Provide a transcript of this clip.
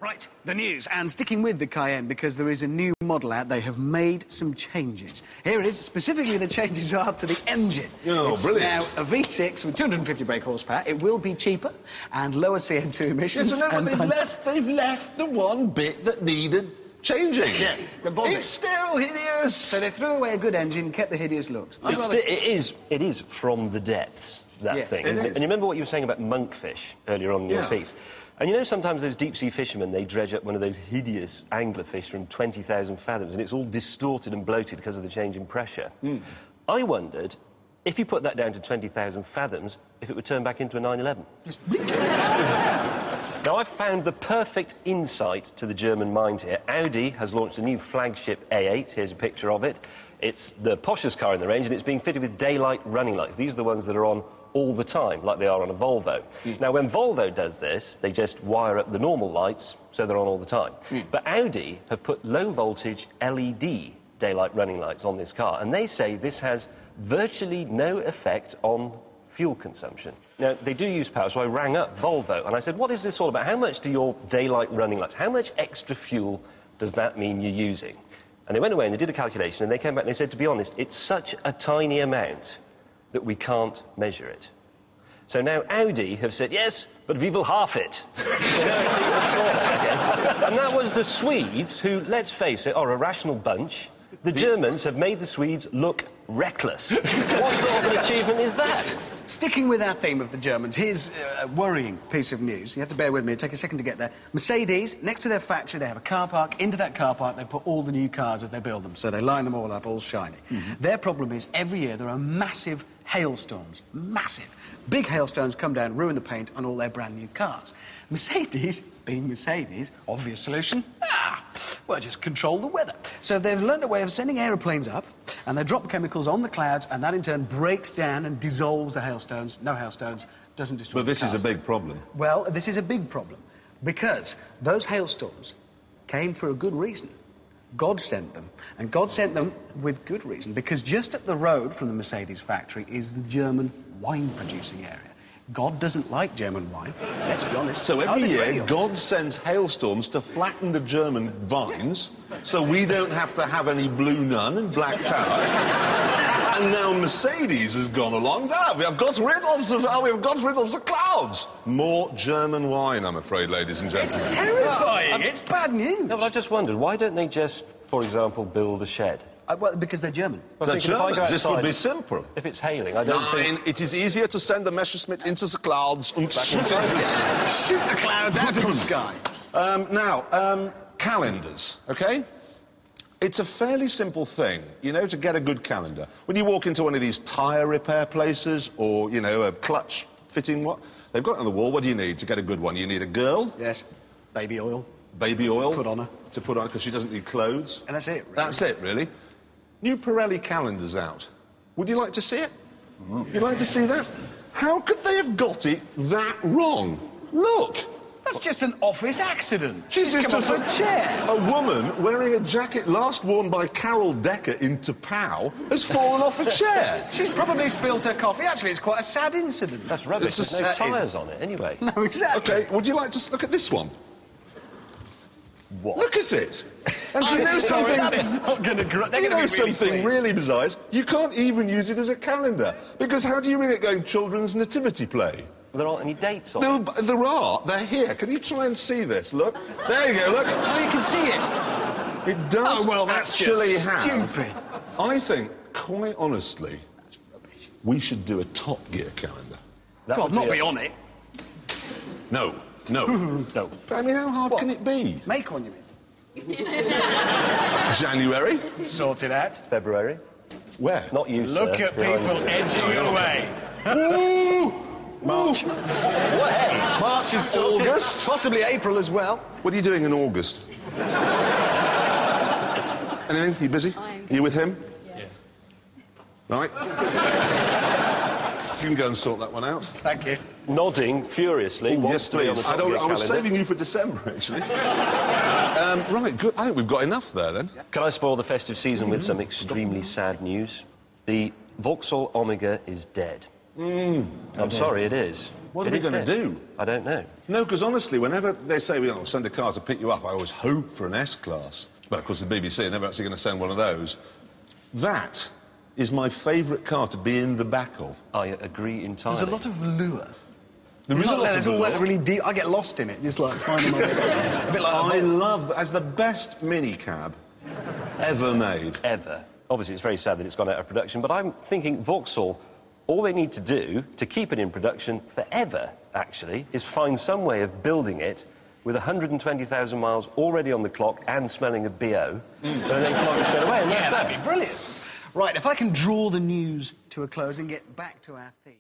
Right, the news, and sticking with the Cayenne because there is a new model out. They have made some changes. Here it is. Specifically, the changes are to the engine. Oh, it's brilliant. now a V6 with 250 brake horsepower. It will be cheaper and lower CO2 emissions. Yes, and they've left the one bit that needed changing. Yeah, the body. It's still hideous. So they threw away a good engine, kept the hideous looks. It is from the depths, that Yes, thing. it Isn't is. And you remember what you were saying about monkfish earlier on in your piece? And you know sometimes those deep-sea fishermen, they dredge up one of those hideous anglerfish from 20,000 fathoms and it's all distorted and bloated because of the change in pressure. I wondered, if you put that down to 20,000 fathoms, if it would turn back into a 911. Now, I've found the perfect insight to the German mind here. Audi has launched a new flagship A8. Here's a picture of it. It's the poshest car in the range, and it's being fitted with daylight running lights. These are the ones that are on all the time, like they are on a Volvo. Now, when Volvo does this, they just wire up the normal lights so they're on all the time. But Audi have put low-voltage LED daylight running lights on this car, and they say this has virtually no effect on fuel consumption. Now, they do use power, so I rang up Volvo and I said, what is this all about? How much do your daylight running lights, how much extra fuel does that mean you're using? And they went away and they did a calculation and they came back and they said, to be honest, it's such a tiny amount that we can't measure it. So now Audi have said, yes, but we will half it. So now it's even smaller again. And that was the Swedes, who, let's face it, are a rational bunch. The Germans have made the Swedes look reckless. What sort of an achievement is that? Sticking with our theme of the Germans, here's a worrying piece of news. You have to bear with me, it'll take a second to get there. Mercedes, next to their factory, they have a car park. Into that car park, they put all the new cars as they build them. So they line them all up, all shiny. Their problem is, every year there are massive hailstorms. Massive. Big hailstones come down, ruin the paint on all their brand new cars. Mercedes, being Mercedes, obvious solution, well, just control the weather. So they've learned a way of sending aeroplanes up, and they drop chemicals on the clouds, and that in turn breaks down and dissolves the hailstones. No hailstones, doesn't destroy But this the is cars. a big problem. Well, this is a big problem, because those hailstorms came for a good reason. God sent them, and God sent them with good reason, because just up the road from the Mercedes factory is the German wine-producing area. God doesn't like German wine, let's be honest. So every Neither do year, any of us. God sends hailstorms to flatten the German vines, so we don't have to have any Blue Nun and Black Tower. And now Mercedes has gone along. We have got rid of the clouds. More German wine, I'm afraid, ladies and gentlemen. It's terrifying. It's bad news. No, but I just wondered, why don't they just, for example, build a shed? Well, because they're German. I was The thinking, if I go Germans, this would outside, be simple. If it's hailing, I don't think... It is easier to send a Messerschmitt into the clouds and Shoot the clouds out of the sky. Calendars, OK? It's a fairly simple thing, you know, to get a good calendar. When you walk into one of these tyre repair places or, you know, a clutch fitting, they've got it on the wall. What do you need to get a good one? You need a girl. Yes, baby oil. Baby oil. Put on her. To put on, because she doesn't need clothes. And that's it, really. That's it, really. New Pirelli calendar's out. Would you like to see it? You'd like to see that? How could they have got it that wrong? Look! That's just an office accident. She's come off a chair. A woman wearing a jacket last worn by Carol Decker in Tapau has fallen off a chair. She's probably spilled her coffee. Actually, it's quite a sad incident. That's rubbish. There's no tyres on it, anyway. No, exactly. OK, would you like to look at this one? What? Look at it. And do you know Sorry, something? that is not going to grow. Do you know something really bizarre? You can't even use it as a calendar. Because how do you read it going children's nativity play? There aren't any dates on it. No, there are. They're here. Can you try and see this? Look. There you go, look. Oh, you can see it. It does that's actually just have... stupid. I think, quite honestly, we should do a Top Gear calendar. God, not be on it. No. No. No. But, I mean, how hard can it be? Make one, you mean? January? Sort it out. February? Where? Not you, sir. Look at Behind people you. edging away. Ooh! March. March is sorted. August? Possibly April as well. What are you doing in August? Anything? You busy? You with him? Yeah. Right. You can go and sort that one out. Thank you. Nodding furiously. Ooh, wants yes, to be on please. the Top Gear I was calendar. saving you for December, actually. Right, good. I think we've got enough there, then. Can I spoil the festive season with some extremely sad news? The Vauxhall Omega is dead. I'm sorry, it is. What are we going to do? I don't know. No, because honestly, whenever they say we'll send a car to pick you up, I always hope for an S-Class. But of course, the BBC are never actually going to send one of those. That is my favourite car to be in the back of. I agree entirely. There's a lot of lure. There is a lot There's of all allure. that really deep. I get lost in it, just like finding my way. A bit like I love that as the best minicab ever made. Ever. Obviously, it's very sad that it's gone out of production, but I'm thinking Vauxhall, all they need to do to keep it in production forever, actually, is find some way of building it with 120,000 miles already on the clock and smelling of BO, and then flog it straight away, and that's that. that'd be brilliant. Right, if I can draw the news to a close and get back to our theme.